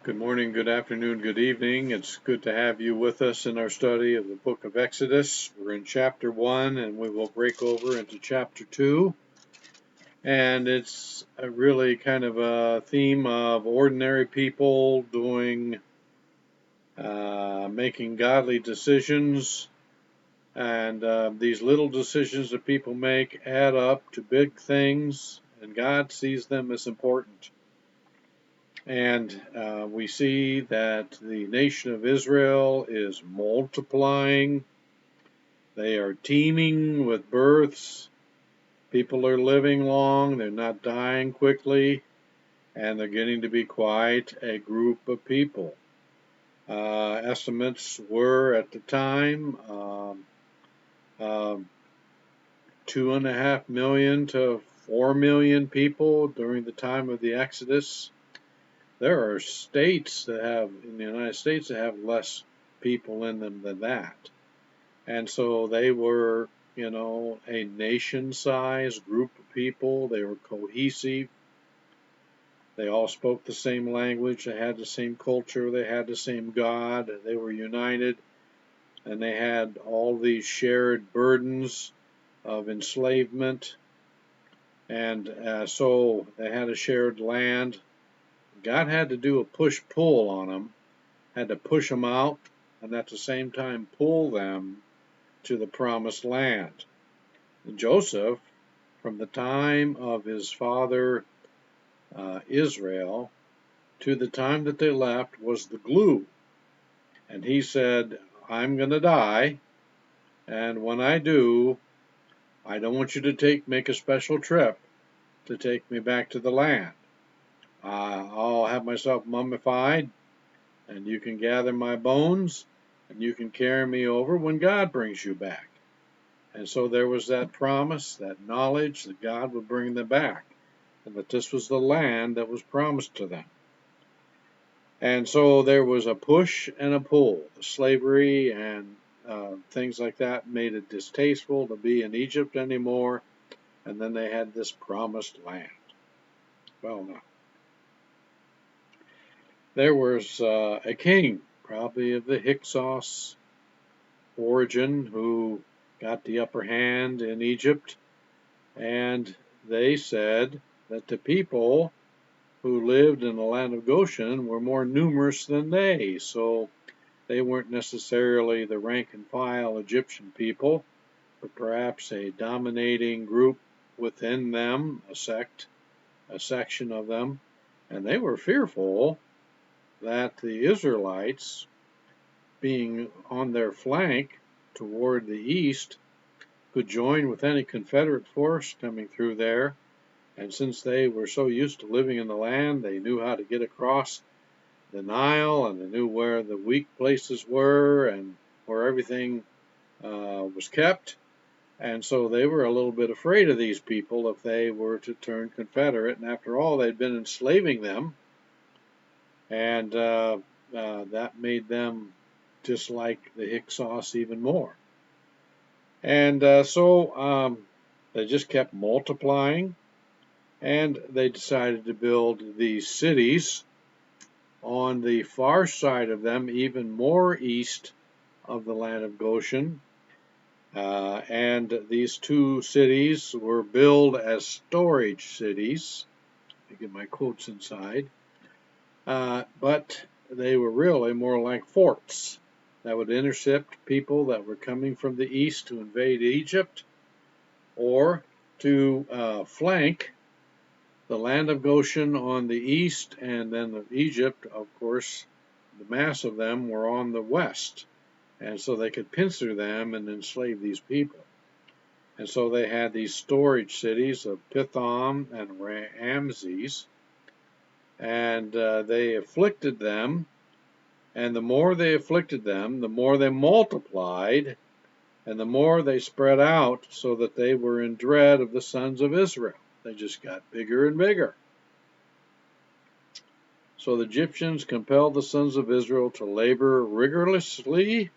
Good morning, good afternoon, good evening. It's good to have you with us in our study of the book of Exodus. We're in chapter 1 and we will break over into chapter 2. And it's really kind of a theme of ordinary people making godly decisions. And these little decisions that people make add up to big things, and God sees them as important. And we see that the nation of Israel is multiplying. They are teeming with births. People are living long. They're not dying quickly. And they're getting to be quite a group of people. Estimates were at the time 2.5 million to 4 million people during the time of the Exodus. There are states that have, in the United States, that have less people in them than that. And so they were, a nation-sized group of people. They were cohesive. They all spoke the same language. They had the same culture. They had the same God. They were united. And they had all these shared burdens of enslavement. And so they had a shared land. God had to do a push-pull on them, had to push them out, and at the same time pull them to the promised land. Joseph, from the time of his father Israel to the time that they left, was the glue. And he said, I'm going to die, and when I do, I don't want you to make a special trip to take me back to the land. I'll have myself mummified, and you can gather my bones, and you can carry me over when God brings you back. And so there was that promise, that knowledge that God would bring them back, and that this was the land that was promised to them. And so there was a push and a pull. Slavery and things like that made it distasteful to be in Egypt anymore, and then they had this promised land. Well, now, there was a king, probably of the Hyksos origin, who got the upper hand in Egypt, and they said that the people who lived in the land of Goshen were more numerous than they, so they weren't necessarily the rank and file Egyptian people, but perhaps a dominating group within them, a section of them, and they were fearful that the Israelites, being on their flank toward the east, could join with any Confederate force coming through there. And since they were so used to living in the land, they knew how to get across the Nile, and they knew where the weak places were and where everything was kept. And so they were a little bit afraid of these people if they were to turn Confederate. And after all, they'd been enslaving them, and that made them dislike the Hyksos even more. And so they just kept multiplying, and they decided to build these cities on the far side of them, even more east of the land of Goshen. And these two cities were billed as storage cities. I get my quotes inside. But they were really more like forts that would intercept people that were coming from the east to invade Egypt, or to flank the land of Goshen on the east, and then of Egypt, of course, the mass of them were on the west. And so they could pincer them and enslave these people. And so they had these storage cities of Pithom and Ramses, and they afflicted them. And the more they afflicted them, the more they multiplied, and the more they spread out, so that they were in dread of the sons of Israel. They just got bigger and bigger. So the Egyptians compelled the sons of Israel to labor rigorously,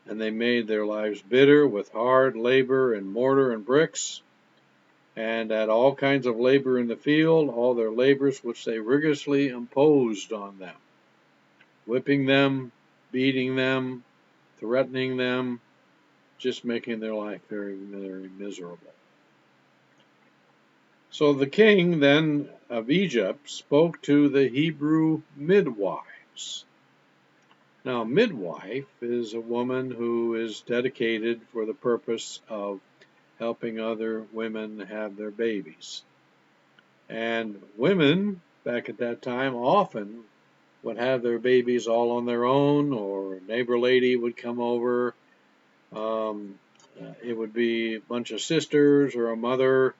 and they made their lives bitter with hard labor in mortar and bricks. and at all kinds of labor in the field, all their labors which they rigorously imposed on them, whipping them, beating them, threatening them, just making their life very, very miserable. So the king then of Egypt spoke to the Hebrew midwives. Now, midwife is a woman who is dedicated for the purpose of helping other women have their babies. And women back at that time often would have their babies all on their own, or a neighbor lady would come over. It would be a bunch of sisters or a mother,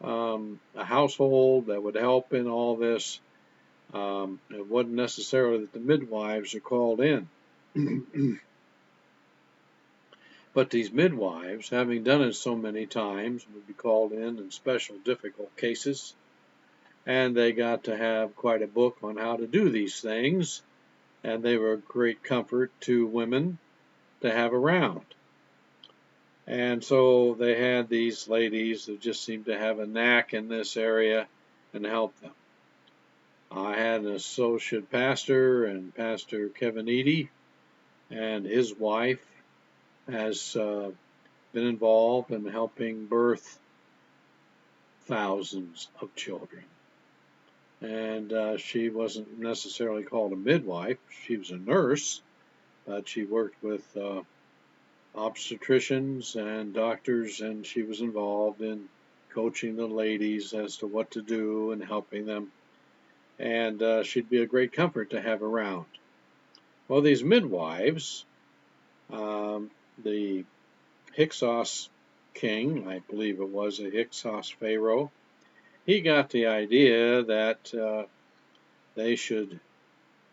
a household that would help in all this. It wasn't necessarily that the midwives are called in. But these midwives, having done it so many times, would be called in special difficult cases, and they got to have quite a book on how to do these things, and they were a great comfort to women to have around. And so they had these ladies that just seemed to have a knack in this area and help them. I had an associate pastor, and Pastor Kevin Eady and his wife has been involved in helping birth thousands of children. And she wasn't necessarily called a midwife. She was a nurse, but she worked with obstetricians and doctors, and she was involved in coaching the ladies as to what to do and helping them. And she'd be a great comfort to have around. Well, these midwives, the Hyksos king, I believe it was a Hyksos pharaoh, he got the idea that they should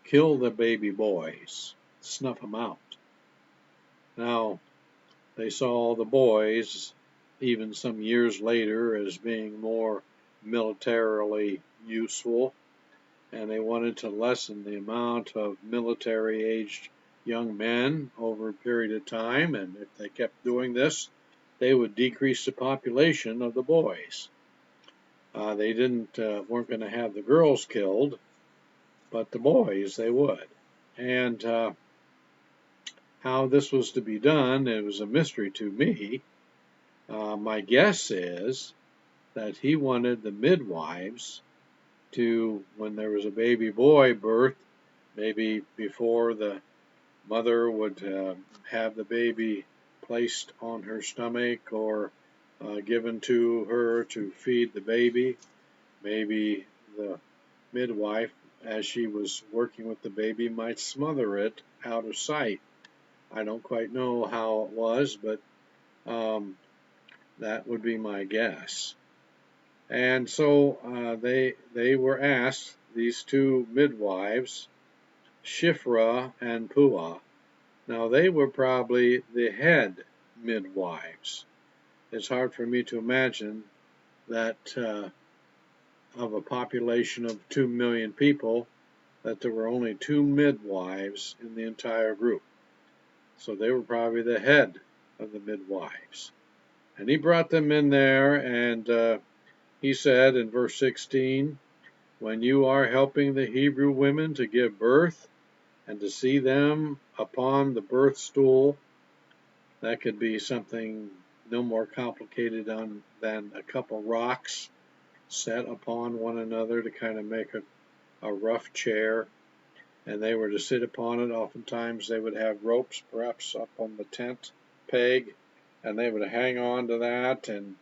kill the baby boys, snuff them out. Now, they saw the boys, even some years later, as being more militarily useful, and they wanted to lessen the amount of military-aged young men over a period of time, and if they kept doing this, they would decrease the population of the boys. They weren't going to have the girls killed, but the boys they would. And how this was to be done, it was a mystery to me. My guess is that he wanted the midwives to, when there was a baby boy birthed, maybe before the mother would have the baby placed on her stomach or given to her to feed the baby, maybe the midwife, as she was working with the baby, might smother it out of sight. I don't quite know how it was, but that would be my guess. And so they were asked, these two midwives, Shiphrah and Puah. Now they were probably the head midwives. It's hard for me to imagine that of a population of 2 million people, that there were only 2 midwives in the entire group. So they were probably the head of the midwives. And he brought them in there, and he said in verse 16, when you are helping the Hebrew women to give birth and to see them upon the birth stool, that could be something no more complicated than a couple rocks set upon one another to kind of make a rough chair, and they were to sit upon it. Oftentimes they would have ropes perhaps up on the tent peg, and they would hang on to that, and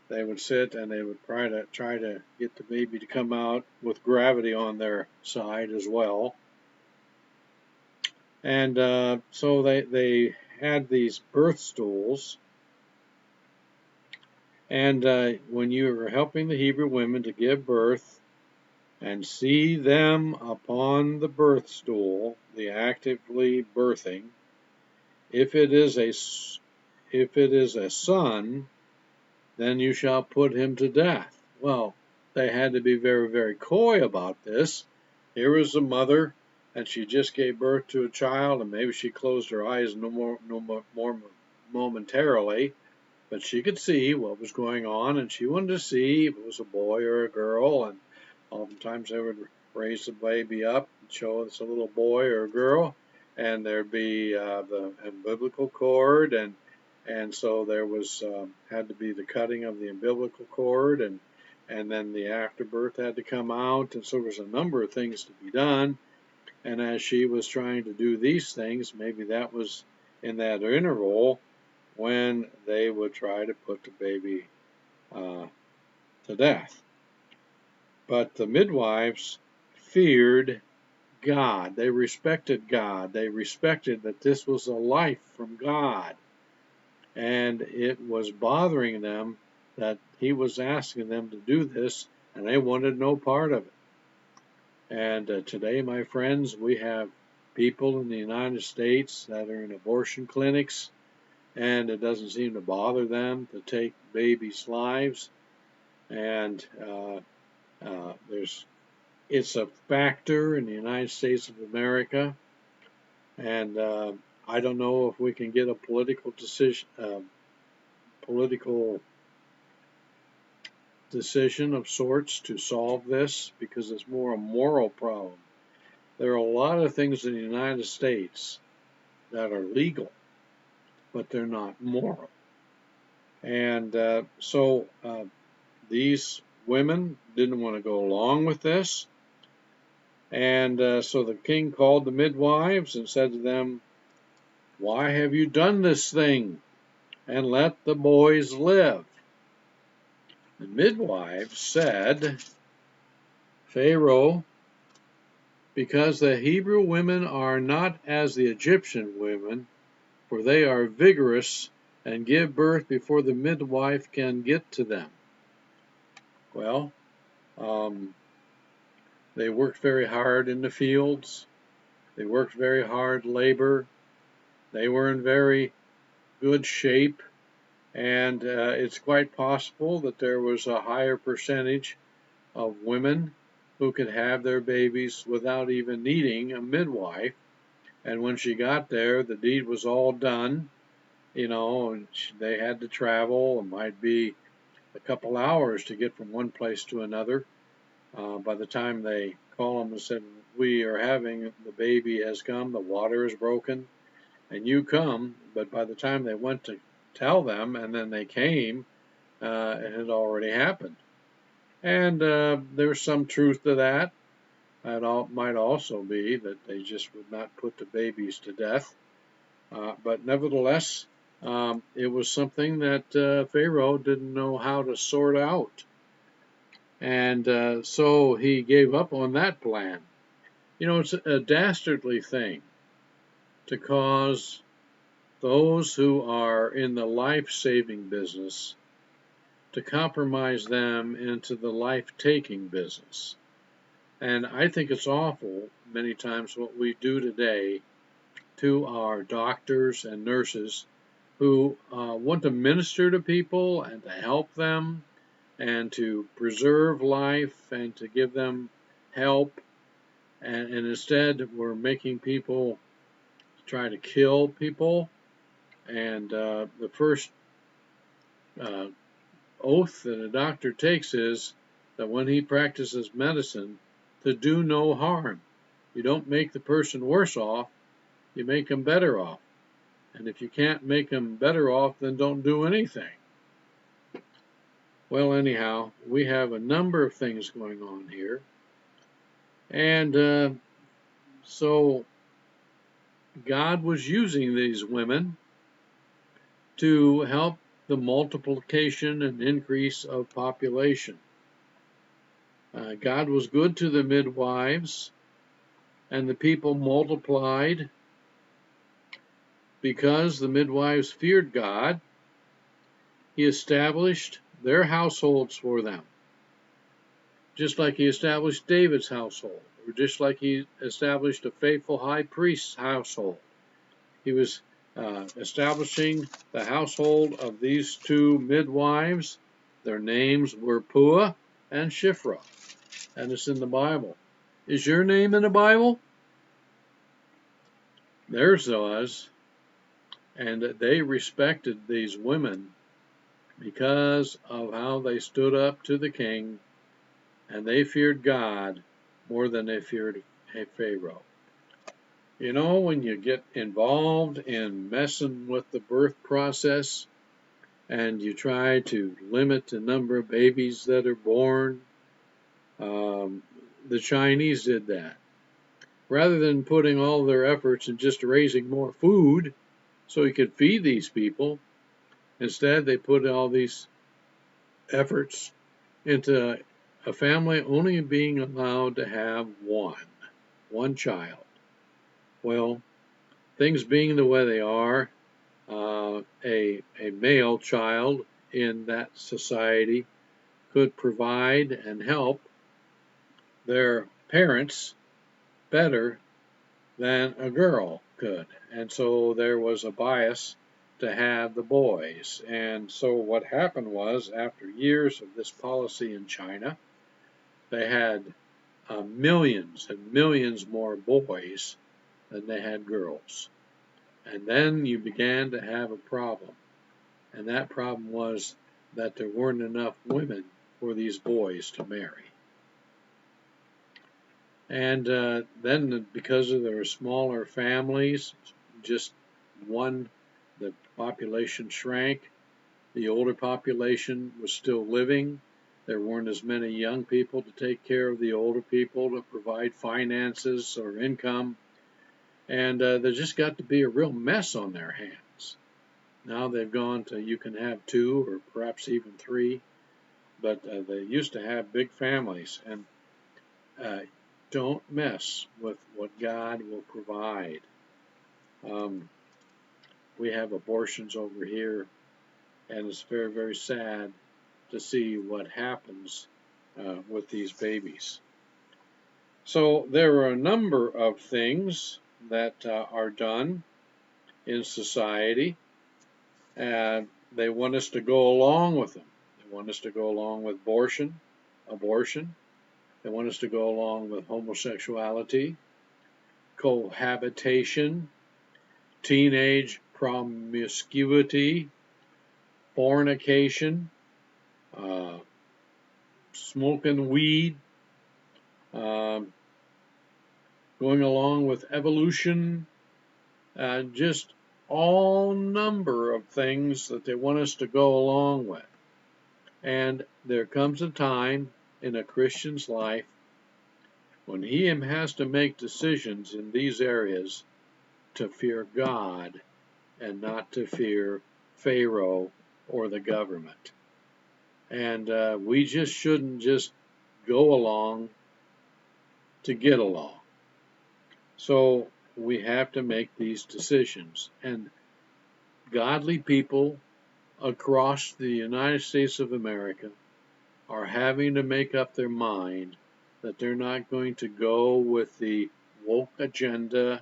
they would sit and they would try to get the baby to come out with gravity on their side as well. And so they had these birth stools. And when you were helping the Hebrew women to give birth and see them upon the birth stool, the actively birthing, if it is a son, then you shall put him to death. Well, they had to be very, very coy about this. Here was the mother, and she just gave birth to a child, and maybe she closed her eyes no more momentarily, but she could see what was going on, and she wanted to see if it was a boy or a girl. And oftentimes they would raise the baby up and show it's a little boy or a girl, and there'd be the umbilical cord, and so there was had to be the cutting of the umbilical cord, and then the afterbirth had to come out, and so there was a number of things to be done. And as she was trying to do these things, maybe that was in that interval when they would try to put the baby uh, to death. But the midwives feared God. They respected God. They respected that this was a life from God. And it was bothering them that he was asking them to do this, and they wanted no part of it. And today, my friends, we have people in the United States that are in abortion clinics, and it doesn't seem to bother them to take babies' lives. And it's a factor in the United States of America. And I don't know if we can get a political decision of sorts to solve this, because it's more a moral problem. There are a lot of things in the United States that are legal, but they're not moral. And so these women didn't want to go along with this. And so the king called the midwives and said to them, "Why have you done this thing? And let the boys live." The midwives said, "Pharaoh, because the Hebrew women are not as the Egyptian women, for they are vigorous and give birth before the midwife can get to them." Well, they worked very hard in the fields. They worked very hard labor. They were in very good shape. And it's quite possible that there was a higher percentage of women who could have their babies without even needing a midwife. And when she got there, the deed was all done, and they had to travel. It might be a couple hours to get from one place to another. By the time they call them and said, "We are having, the baby has come, the water is broken, and you come," but by the time they went to tell them and then they came, it had already happened. And there's some truth to that. It might also be that they just would not put the babies to death. But nevertheless, it was something that Pharaoh didn't know how to sort out. And so he gave up on that plan. It's a dastardly thing to cause those who are in the life-saving business to compromise them into the life-taking business. And I think it's awful many times what we do today to our doctors and nurses who want to minister to people and to help them and to preserve life and to give them help. And instead, we're making people try to kill people. And the first oath that a doctor takes is that when he practices medicine, to do no harm. You don't make the person worse off, you make them better off. And if you can't make them better off, then don't do anything. Well, anyhow, we have a number of things going on here. And so God was using these women to help the multiplication and increase of population. God was good to the midwives, and the people multiplied because the midwives feared God. He established their households for them, just like he established David's household, or just like he established a faithful high priest's household. He was establishing the household of these two midwives. Their names were Puah and Shiphrah, and it's in the Bible. Is your name in the Bible? Theirs was, and they respected these women because of how they stood up to the king, and they feared God more than they feared Pharaoh. You know, when you get involved in messing with the birth process and you try to limit the number of babies that are born, um, the Chinese did that. Rather than putting all their efforts in just raising more food so he could feed these people, instead they put all these efforts into a family only being allowed to have one child. Well, things being the way they are, a male child in that society could provide and help their parents better than a girl could. And so there was a bias to have the boys. And so what happened was, after years of this policy in China, they had millions and millions more boys than they had girls. And then you began to have a problem. And that problem was that there weren't enough women for these boys to marry. And then, because of their smaller families, just one, the population shrank. The older population was still living. There weren't as many young people to take care of the older people to provide finances or income. And there just got to be a real mess on their hands. Now they've gone to you can have two or perhaps even three, but they used to have big families. And uh, don't mess with what God will provide. Um, we have abortions over here, and it's very, very sad to see what happens with these babies. So there are a number of things that are done in society, and they want us to go along with them. They want us to go along with abortion. They want us to go along with homosexuality, cohabitation, teenage promiscuity, fornication, uh, smoking weed, um, going along with evolution, just all number of things that they want us to go along with. And there comes a time in a Christian's life when he has to make decisions in these areas to fear God and not to fear Pharaoh or the government. And we just shouldn't just go along to get along. So we have to make these decisions. And godly people across the United States of America are having to make up their mind that they're not going to go with the woke agenda.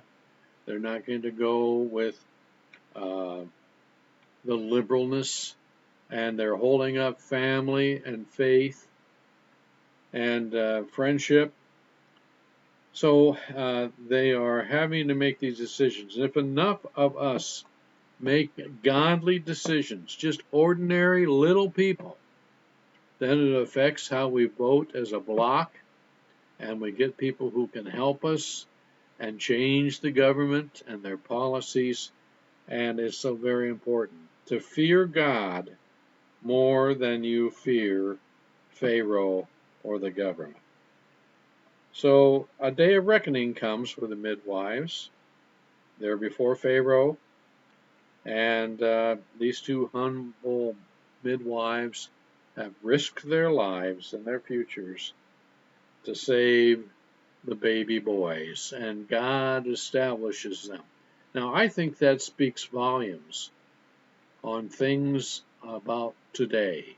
They're not going to go with uh, the liberalness, and they're holding up family and faith and friendship. So they are having to make these decisions. And if enough of us make godly decisions, just ordinary little people, then it affects how we vote as a bloc, and we get people who can help us and change the government and their policies. And it's so very important to fear God more than you fear Pharaoh or the government. So a day of reckoning comes for the midwives. They're before Pharaoh, and these two humble midwives have risked their lives and their futures to save the baby boys, and God establishes them. Now, I think that speaks volumes on things about today,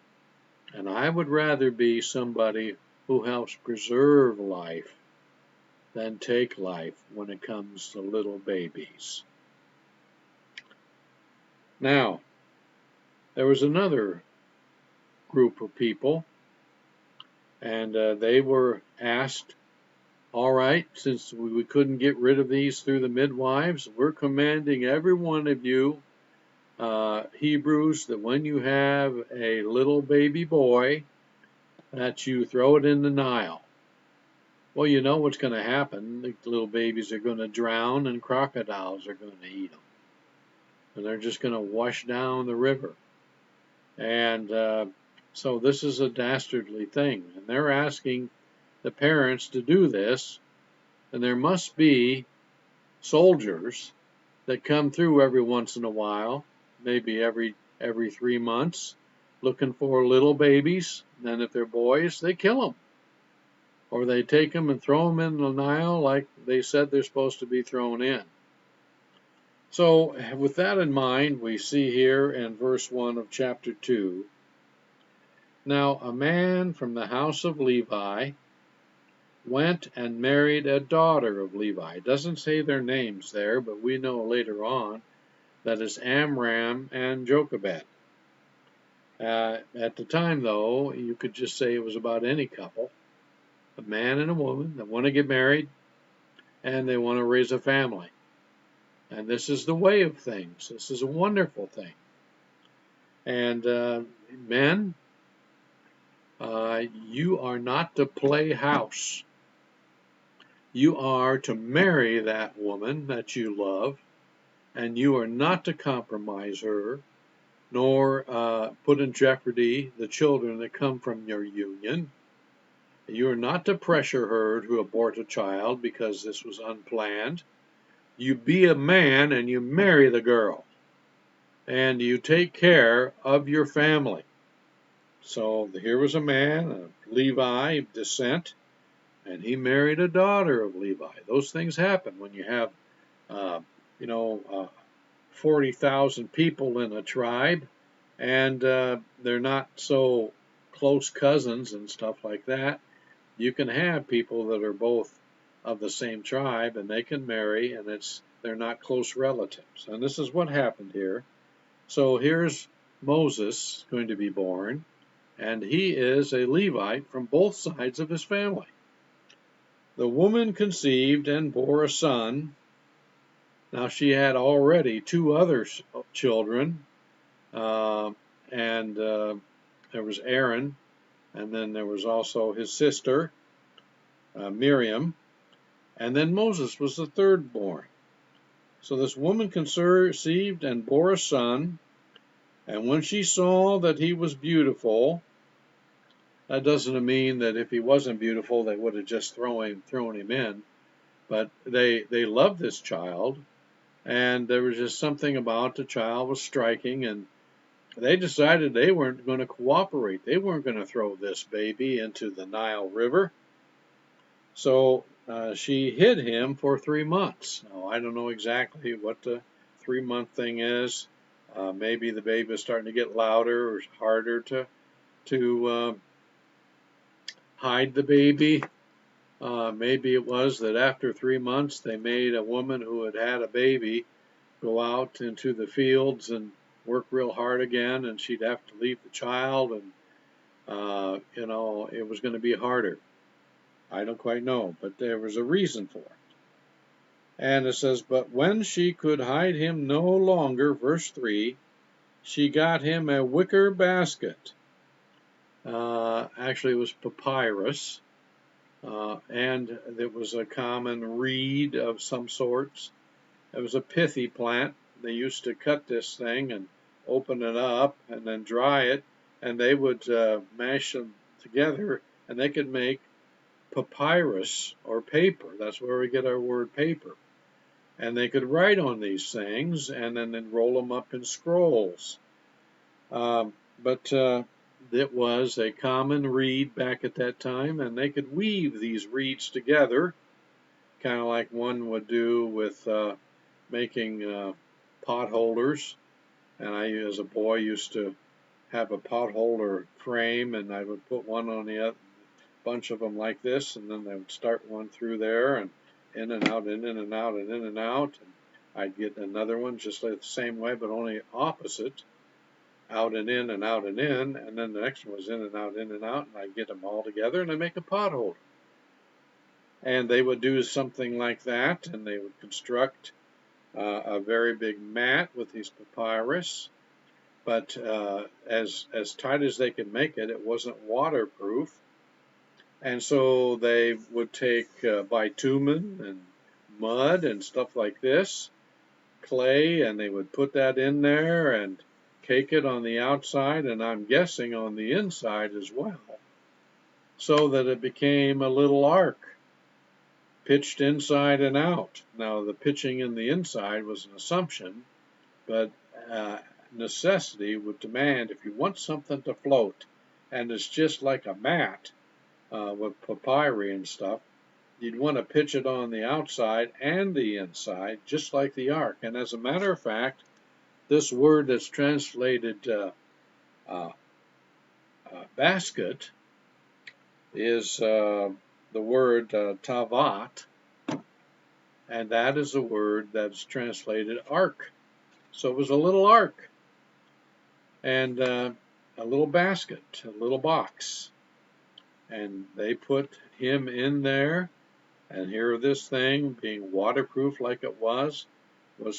and I would rather be somebody who helps preserve life than take life when it comes to little babies. Now, there was another group of people, and they were asked, all right, since we couldn't get rid of these through the midwives, we're commanding every one of you Hebrews that when you have a little baby boy, that you throw it in the Nile. Well, you know what's going to happen. The little babies are going to drown and crocodiles are going to eat them. And they're just going to wash down the river. And so this is a dastardly thing. And they're asking the parents to do this. And there must be soldiers that come through every once in a while, maybe every 3 months, looking for little babies. And if they're boys, they kill them. Or they take them and throw them in the Nile like they said they're supposed to be thrown in. So, with that in mind, we see here in verse 1 of chapter 2, now a man from the house of Levi went and married a daughter of Levi. It doesn't say their names there, but we know later on that it's Amram and Jochebed. At the time, though, you could just say it was about any couple, a man and a woman that want to get married and they want to raise a family. And this is the way of things. This is a wonderful thing. And men, you are not to play house. You are to marry that woman that you love, and you are not to compromise her, nor put in jeopardy the children that come from your union. You are not to pressure her to abort a child because this was unplanned. You be a man and you marry the girl, and you take care of your family. So here was a man of Levi descent, and he married a daughter of Levi. Those things happen when you have, uh, 40,000 people in a tribe, and they're not so close cousins and stuff like that. You can have people that are both of the same tribe, and they can marry, and they're not close relatives. And this is what happened here. So here's Moses going to be born, and he is a Levite from both sides of his family. The woman conceived and bore a son. Now she had already two other children, and there was Aaron, and then there was also his sister, Miriam, and then Moses was the third born. So this woman conceived and bore a son, and when she saw that he was beautiful, that doesn't mean that if he wasn't beautiful, they would have just thrown him in. But they loved this child, and there was just something about the child was striking, and they decided they weren't going to cooperate. They weren't going to throw this baby into the Nile River. So she hid him for 3 months. Now, I don't know exactly what the 3-month thing is. Maybe the baby was starting to get louder or harder to hide the baby. Maybe it was that after 3 months they made a woman who had had a baby go out into the fields and work real hard again, and she'd have to leave the child, and it was going to be harder. I don't quite know, but there was a reason for it. And it says, but when she could hide him no longer, verse 3, she got him a wicker basket. Actually, it was papyrus, and it was a common reed of some sorts. It was a pithy plant. They used to cut this thing and open it up and then dry it, and they would mash them together, and they could make papyrus or paper. That's where we get our word paper. And they could write on these things and then roll them up in scrolls. But it was a common reed back at that time, and they could weave these reeds together, kind of like one would do with making pot holders. And I, as a boy, used to have a pot holder frame, and I would put one on the other, bunch of them like this, and then they would start one through there, and in and out, and in and out, and in and out. And I'd get another one just like the same way, but only opposite, out and in and out and in, and then the next one was in and out, and I'd get them all together, and I'd make a pot holder. And they would do something like that, and they would construct a very big mat with these papyrus, but as tight as they could make it, it wasn't waterproof. And so they would take bitumen and mud and stuff like this, clay, and they would put that in there and cake it on the outside, and I'm guessing on the inside as well, so that it became a little ark, pitched inside and out. Now, the pitching in the inside was an assumption, but necessity would demand if you want something to float, and it's just like a mat with papyri and stuff, you'd want to pitch it on the outside and the inside, just like the ark. And as a matter of fact, this word that's translated uh, basket is the word tavat, and that is the word that's translated ark. So it was a little ark and a little basket, a little box. And they put him in there, and here this thing, being waterproof like it was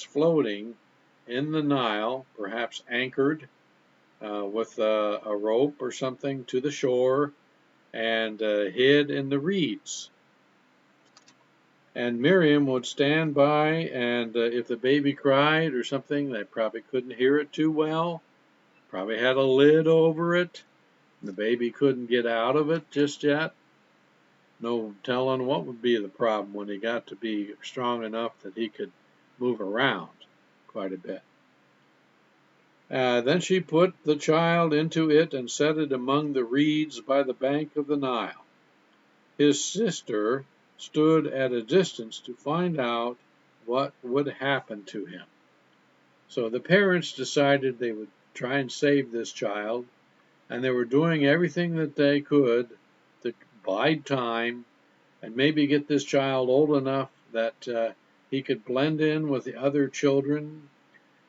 floating in the Nile, perhaps anchored with a rope or something to the shore, and hid in the reeds. And Miriam would stand by, and if the baby cried or something, they probably couldn't hear it too well, probably had a lid over it. The baby couldn't get out of it just yet. No telling what would be the problem when he got to be strong enough that he could move around quite a bit. Then she put the child into it and set it among the reeds by the bank of the Nile. His sister stood at a distance to find out what would happen to him. So the parents decided they would try and save this child, and they were doing everything that they could to bide time and maybe get this child old enough that he could blend in with the other children.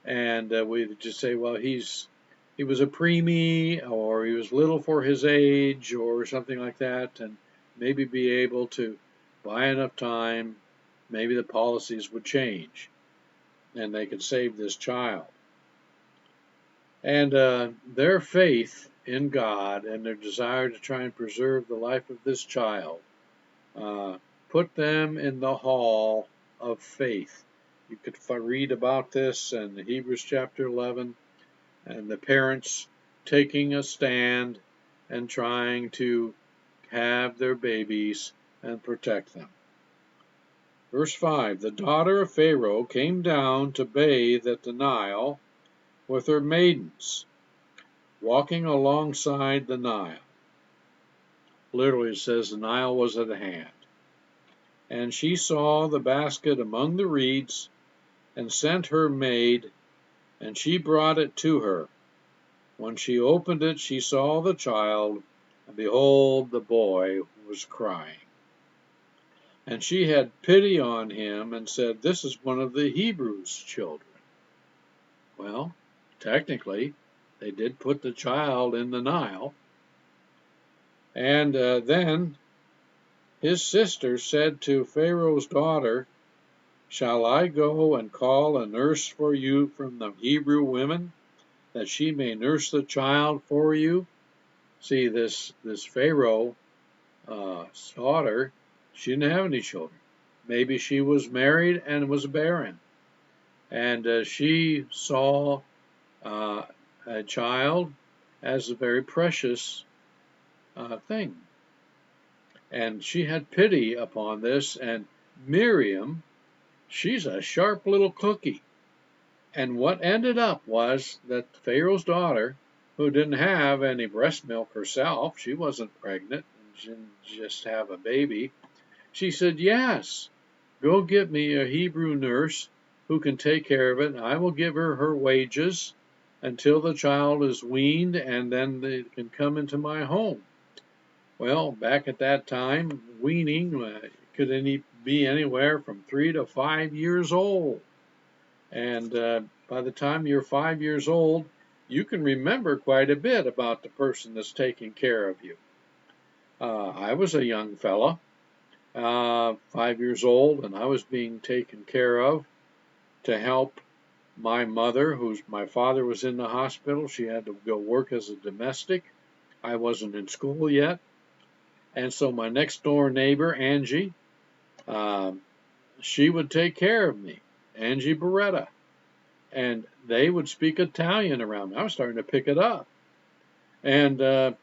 And we'd just say, well, he was a preemie, or he was little for his age, or something like that, and maybe be able to buy enough time. Maybe the policies would change, and they could save this child. And their faith in God and their desire to try and preserve the life of this child put them in the hall of faith. You could read about this in Hebrews chapter 11, and the parents taking a stand and trying to have their babies and protect them. Verse 5, the daughter of Pharaoh came down to bathe at the Nile with her maidens, walking alongside the Nile. Literally, it says the Nile was at hand. And she saw the basket among the reeds, and sent her maid, and she brought it to her. When she opened it, she saw the child, and behold, the boy was crying. And she had pity on him, and said, this is one of the Hebrews' children. Well, technically, they did put the child in the Nile. And then his sister said to Pharaoh's daughter, shall I go and call a nurse for you from the Hebrew women, that she may nurse the child for you? See, this Pharaoh's daughter, she didn't have any children. Maybe she was married and was barren. And she saw a child as a very precious thing. And she had pity upon this. And Miriam, she's a sharp little cookie. And what ended up was that Pharaoh's daughter, who didn't have any breast milk herself, she wasn't pregnant, and she didn't just have a baby, she said, yes, go get me a Hebrew nurse who can take care of it. I will give her her wages until the child is weaned, and then they can come into my home. Well, back at that time, weaning could be anywhere from 3 to 5 years old. And by the time you're 5 years old, you can remember quite a bit about the person that's taking care of you. I was a young fella, 5 years old, and I was being taken care of. to help my mother, my father was in the hospital. She had to go work as a domestic. I wasn't in school yet. And so my next door neighbor, Angie, um, she would take care of me, Angie Beretta. And they would speak Italian around me. I was starting to pick it up. And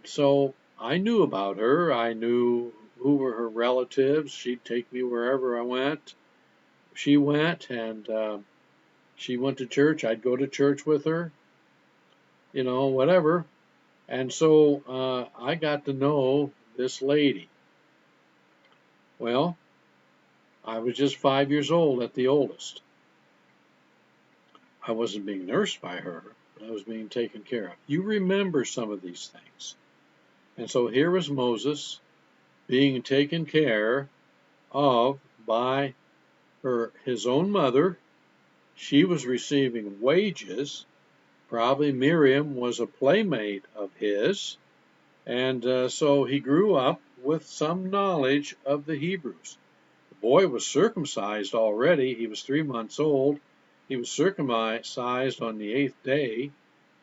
so I knew about her. I knew who were her relatives. She'd take me wherever I went. She went, and she went to church. I'd go to church with her, whatever. And so I got to know this lady. Well, I was just 5 years old at the oldest. I wasn't being nursed by her, but I was being taken care of. You remember some of these things. And so here was Moses being taken care of by his own mother. She was receiving wages. Probably Miriam was a playmate of his. And so he grew up with some knowledge of the Hebrews. The boy was circumcised already. He was 3 months old. He was circumcised on the 8th day.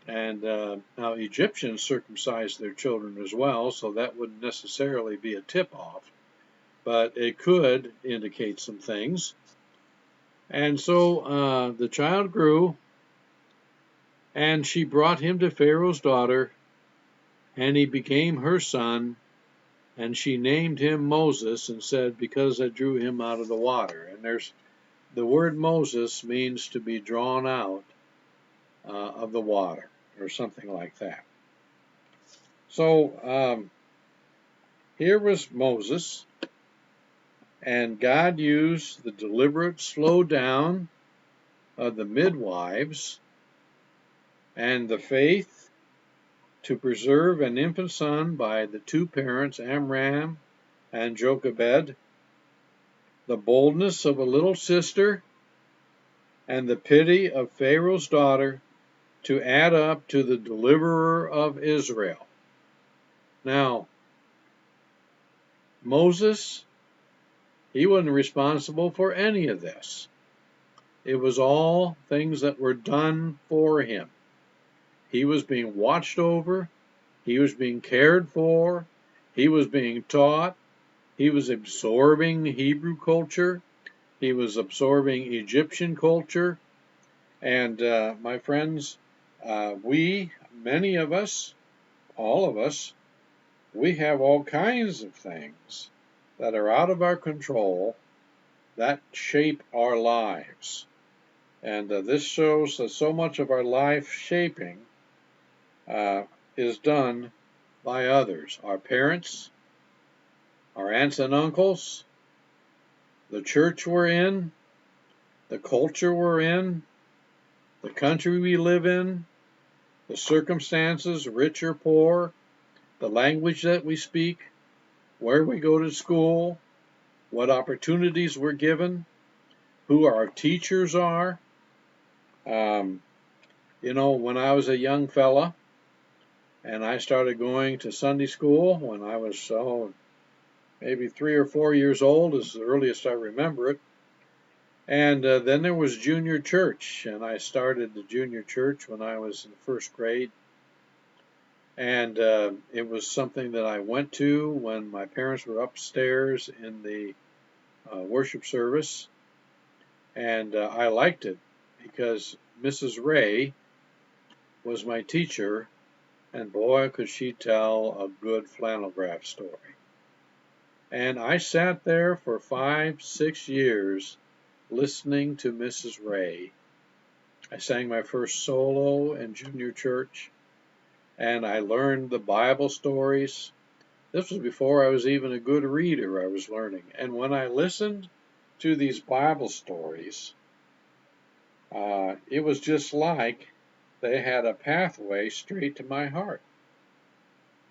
And now Egyptians circumcised their children as well, so that wouldn't necessarily be a tip-off, but it could indicate some things. And so the child grew, and she brought him to Pharaoh's daughter, and he became her son, and she named him Moses and said, because I drew him out of the water. And the word Moses means to be drawn out of the water, or something like that. So here was Moses, and God used the deliberate slowdown of the midwives and the faith to preserve an infant son by the two parents, Amram and Jochebed, the boldness of a little sister, and the pity of Pharaoh's daughter to add up to the deliverer of Israel. Now, Moses, he wasn't responsible for any of this. It was all things that were done for him. He was being watched over. He was being cared for. He was being taught. He was absorbing Hebrew culture. He was absorbing Egyptian culture. And my friends, many of us, all of us, we have all kinds of things that are out of our control that shape our lives. And this shows that so much of our life shaping is done by others, our parents, our aunts and uncles, the church we're in, the culture we're in, the country we live in, the circumstances, rich or poor, the language that we speak, where we go to school, what opportunities we're given, who our teachers are. When I was a young fella and I started going to Sunday school when I was maybe 3 or 4 years old, is the earliest I remember it. And then there was junior church, and I started the junior church when I was in first grade. And it was something that I went to when my parents were upstairs in the worship service. And I liked it because Mrs. Ray was my teacher, and boy, could she tell a good flannel graph story. And I sat there for 5, 6 years listening to Mrs. Ray. I sang my first solo in junior church, and I learned the Bible stories. This was before I was even a good reader, I was learning. And when I listened to these Bible stories, it was just like they had a pathway straight to my heart.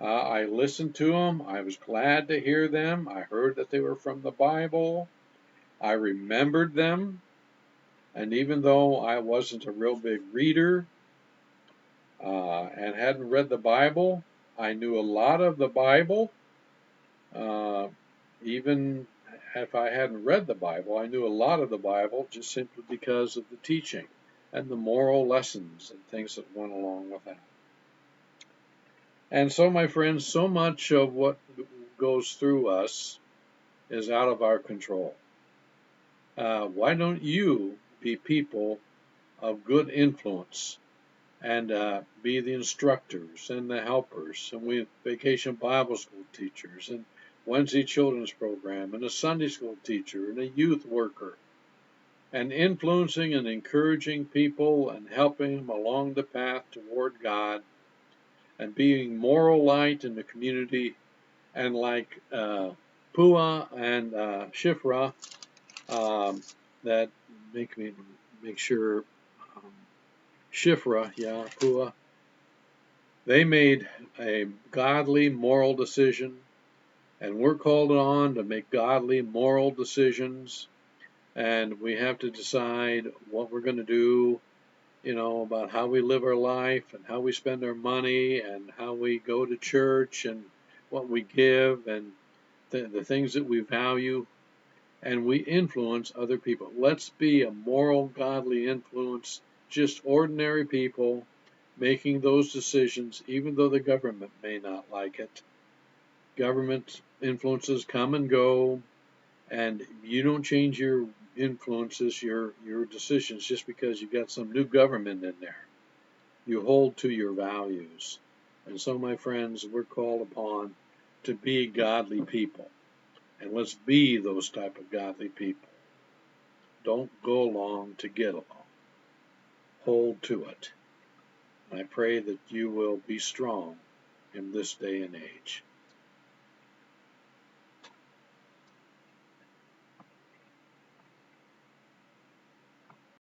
I listened to them. I was glad to hear them. I heard that they were from the Bible. I remembered them. And even though I wasn't a real big reader and hadn't read the Bible, I knew a lot of the Bible, even if I hadn't read the Bible, I knew a lot of the Bible just simply because of the teaching and the moral lessons and things that went along with that. And so, my friends, so much of what goes through us is out of our control. Why don't you be people of good influence and be the instructors and the helpers and we vacation Bible school teachers and Wednesday children's program and a Sunday school teacher and a youth worker and influencing and encouraging people and helping them along the path toward God and being moral light in the community and like Pua and Shifra that make sure um, Shifra, yeah, Pua, they made a godly moral decision, and we're called on to make godly moral decisions, and we have to decide what we're going to do, about how we live our life and how we spend our money and how we go to church and what we give and the things that we value, and we influence other people. Let's be a moral, godly influence, just ordinary people making those decisions, even though the government may not like it. Government influences come and go, and you don't change your influences, your decisions, just because you got some new government in there. You hold to your values. And so, my friends, we're called upon to be godly people. And let's be those type of godly people. Don't go along to get along. Hold to it. I pray that you will be strong in this day and age.